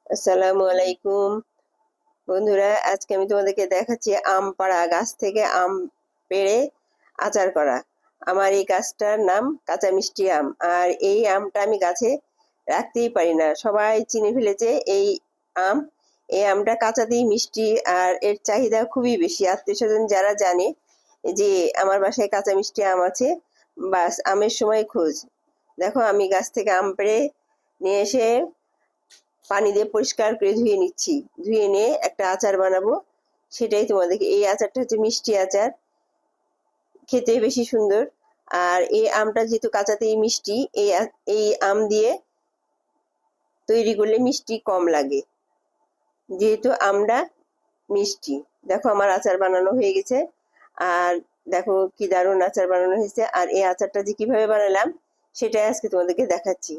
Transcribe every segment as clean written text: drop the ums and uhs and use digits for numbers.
আসসালামু আলাইকুম বন্ধুরা, আজকে আমি তোমাদেরকে দেখাচ্ছি আম পাড়া, গাছ থেকে আম পেড়ে আচার করা। আমার এই গাছটার নাম কাঁচা মিষ্টি আম। আর এই আমটা আমি গাছে রাখতেই পারি না, সবাই চিনে ফেলেছে এই আম। এই আমটা কাঁচাতেই মিষ্টি, আর এর চাহিদা খুবই বেশি। আত্মীয় স্বজন যারা জানে যে আমার বাসায় কাঁচা মিষ্টি আম আছে, বাস আমের সময় খোঁজ। দেখো, আমি গাছ থেকে আম পেড়ে নিয়ে এসে পানি দিয়ে পরিষ্কার করে ধুয়ে নিচ্ছি। ধুয়ে নিয়ে একটা আচার বানাবো, সেটাই তোমাদেরকে। এই আচারটা হচ্ছে মিষ্টি আচার, খেতে বেশি সুন্দর। আর এই আমটা যেহেতু কাঁচাতেই মিষ্টি, এই আম দিয়ে তৈরি করলে মিষ্টি কম লাগে, যেহেতু আমরা মিষ্টি। দেখো, আমার আচার বানানো হয়ে গেছে। আর দেখো কি দারুণ আচার বানানো হয়েছে। আর এই আচারটা যে কিভাবে বানালাম সেটাই আজকে তোমাদেরকে দেখাচ্ছি।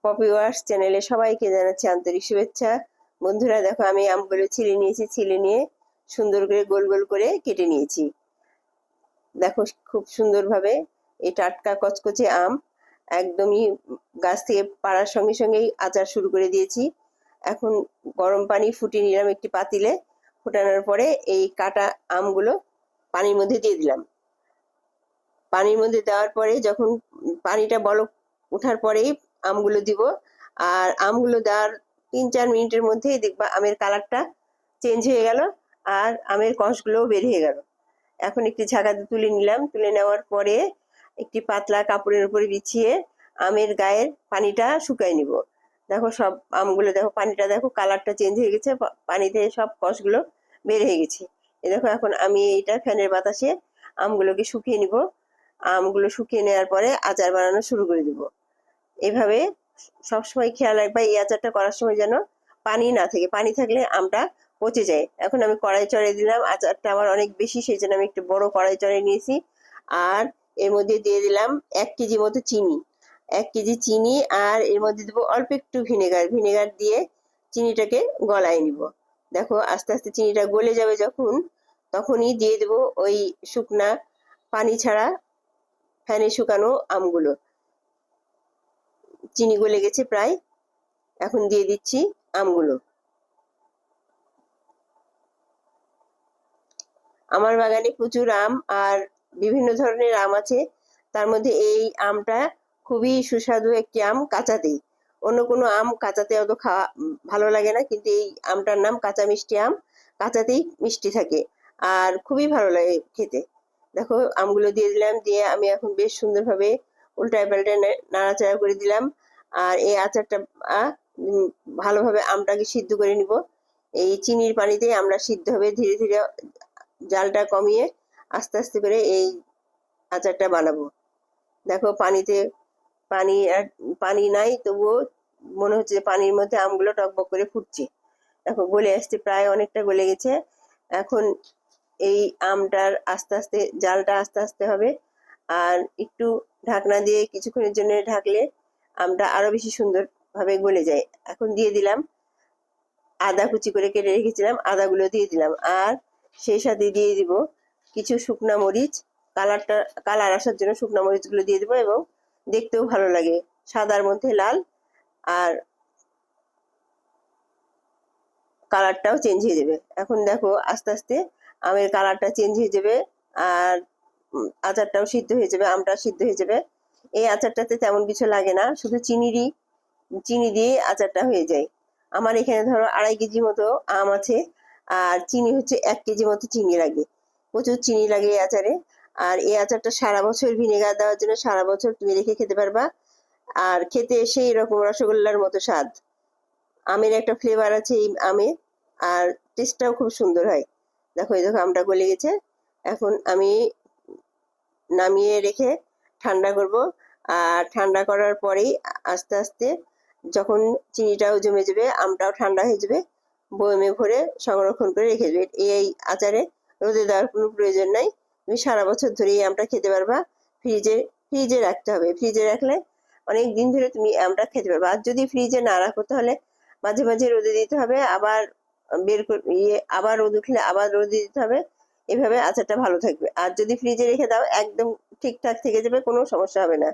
পপি ওয়ার্স চ্যানেলে সবাইকে জানাচ্ছি আন্তরিক শুভেচ্ছা। বন্ধুরা দেখো, আমি আমগুলো ছিলে নিয়েছি, ছিলে নিয়ে সুন্দর করে গোল গোল করে কেটে নিয়েছি। দেখো খুব সুন্দরভাবে এই টাটকা কচকচে আম একদমই গাছ থেকে পাড়ার সঙ্গে সঙ্গেই আচার শুরু করে দিয়েছি। এখন গরম পানি ফুটিয়ে নিলাম একটি পাতিলে। ফোটানোর পরে এই কাটা আমগুলো পানির মধ্যে দিয়ে দিলাম। পানির মধ্যে দেওয়ার পরে যখন পানিটা বলক ওঠার পরেই আমগুলো দিব। আর আমগুলো দেওয়ার 3-4 মিনিটের মধ্যেই দেখবা আমের কালারটা চেঞ্জ হয়ে গেল, আর আমের কষগুলোও বের হয়ে গেল। এখন একটি ঝাঁকাতে তুলে নিলাম। তুলে নেওয়ার পরে একটি পাতলা কাপড়ের উপরে বিছিয়ে আমের গায়ের পানিটা শুকাই নিব। দেখো সব আমগুলো, দেখো পানিটা, দেখো কালারটা চেঞ্জ হয়ে গেছে, পানিতে সব কষগুলো বের হয়ে গেছে। এই দেখো, এখন আমি এইটা ফ্যানের বাতাসে আমগুলোকে শুকিয়ে নিব। আমগুলো শুকিয়ে নেওয়ার পরে আচার বানানো শুরু করে দিব। এভাবে সবসময় খেয়াল রাখবা এই আচারটা করার সময় যেন পানি না থাকে, পানি থাকলে আমটা পচে যায়। এখন আমি কড়াই চড়াই দিলাম, আচারটা আমার অনেক বেশি, সেই জন্য আমি একটু বড় কড়াই চড়াই নিয়েছি। আর এর মধ্যে দিয়ে দিলাম 1 কেজি মতো চিনি। 1 কেজি চিনি, আর এর মধ্যে দেবো অল্প একটু ভিনেগার। ভিনেগার দিয়ে চিনিটাকে গলায় নিব। দেখো আস্তে আস্তে চিনিটা গলে যাবে যখন, তখনই দিয়ে দেবো ওই শুকনা পানি ছাড়া ফ্যানে শুকানো আমগুলো। চিনি গলে গেছে প্রায়, এখন দিয়ে দিচ্ছি আমগুলো। আমার বাগানে প্রচুর আম আর বিভিন্ন ধরনের আম আছে, তার মধ্যে এই আমটা খুবই সুস্বাদু একটি আম কাঁচাতেই। অন্য কোনো আম কাঁচাতে অত খাওয়া ভালো লাগে না, কিন্তু এই আমটার নাম কাঁচা মিষ্টি আম। কাঁচাতেই মিষ্টি থাকে, আর খুবই ভালো লাগে খেতে। দেখো আমগুলো দিয়ে দিলাম, দিয়ে আমি এখন বেশ সুন্দরভাবে উল্টায় পাল্টায় নাড়াচাড়া করে দিলাম। আর এই আচারটা উম, ভালোভাবে আমটাকে সিদ্ধ করে নিব। এই চিনির পানিতে আমরা সিদ্ধ হবে ধীরে ধীরে, জালটা কমিয়ে আস্তে আস্তে করে এই আচারটা বানাবো। দেখো পানিতে পানি আর পানি নাই, তবুও মনে হচ্ছে যে পানির মধ্যে আমগুলো টকবক করে ফুটছে। দেখো গলে আসছে, প্রায় অনেকটা গলে গেছে। এখন এই আমটার আস্তে আস্তে জালটা আস্তে আস্তে হবে। আর একটু ঢাকনা দিয়ে কিছুক্ষণের জন্য ঢাকলে আমটা আরো বেশি সুন্দর ভাবে গলে যায়। এখন দিয়ে দিলাম আদা, কুচি করে কেটে রেখেছিলাম, আদাগুলো দিয়ে দিলাম। আর সেই সাথে দিয়ে দিব কিছু শুকনা মরিচ। কালারটা, কালার আসার জন্য শুকনা মরিচ গুলো দিয়ে দিব, এবং দেখতেও ভালো লাগে, সাদার মধ্যে লাল, আর কালারটাও চেঞ্জ হয়ে যাবে। এখন দেখো আস্তে আস্তে আমের কালারটা চেঞ্জ হয়ে যাবে, আর আচারটাও সিদ্ধ হয়ে যাবে, আমটা সিদ্ধ হয়ে যাবে। এই আচারটাতে তেমন কিছু লাগে না, শুধু চিনি দিয়ে আচারটা হয়ে যায়। আমার এখানে ধরো 2.5 কেজি মতো আম আছে, আর চিনি হচ্ছে 1 কেজি মতো চিনি লাগে। প্রচুর চিনি লাগে এই আচারে। আর এই আচারটা সারা বছর, ভিনেগার দেওয়ার জন্য সারা বছর তুমি রেখে খেতে পারবা। আর খেতে সেই রকম রসগোল্লার মতো স্বাদ। আমের একটা ফ্লেভার আছে এই আমে, আর টেস্টটাও খুব সুন্দর হয়। দেখো, এই দেখো আমটা গলে গেছে। এখন আমি নামিয়ে রেখে ঠান্ডা করব। আর ঠান্ডা করার পরেই আস্তে আস্তে যখন চিনিটাও জমে যাবে, আমটাও ঠান্ডা হয়ে যাবে, বয়মে ভরে সংরক্ষণ করে রেখে দেবে। এই আচারে রোদে দেওয়ার কোনো প্রয়োজন নাই, তুমি সারা বছর ধরে এই আমটা খেতে পারবা। ফ্রিজে ফ্রিজে রাখতে হবে, ফ্রিজে রাখলে অনেক দিন ধরে তুমি আমটা খেতে পারবে। আর যদি ফ্রিজে না রাখো তাহলে মাঝে মাঝে রোদে দিতে হবে, আবার বের করে আবার রোদ উঠলে আবার রোদে দিতে হবে। এভাবে আচারটা ভালো থাকবে। আর যদি ফ্রিজে রেখে দাও একদম ঠিকঠাক থেকে যাবে, কোনো সমস্যা হবে না।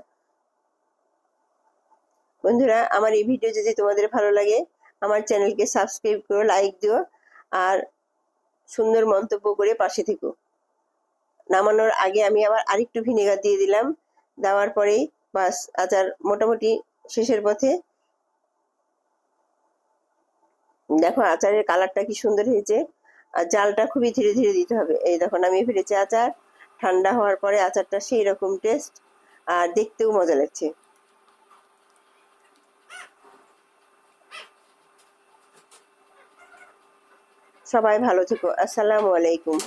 বন্ধুরা, আমার এই ভিডিও যদি তোমাদের ভালো লাগে, আমার চ্যানেলকে সাবস্ক্রাইব করো, লাইক দিও আর সুন্দর মন্তব্য করে পাশে থেকো। নামানোর আগে আমি আবার আরেকটু ভিনেগার দিয়ে দিলাম, দেওয়ার পরেই বাস আচার মোটামুটি শেষের পথে। দেখো আচারের কালারটা কি সুন্দর হয়েছে। আর জালটা খুবই ধীরে ধীরে দিতে হবে। এই দেখো নামিয়ে ফেলেছি আচার। ঠান্ডা হওয়ার পরে আচারটা সেই রকম টেস্ট আর দেখতেও মজা লাগছে। সবাই ভালো থেকো। আসসালামু আলাইকুম।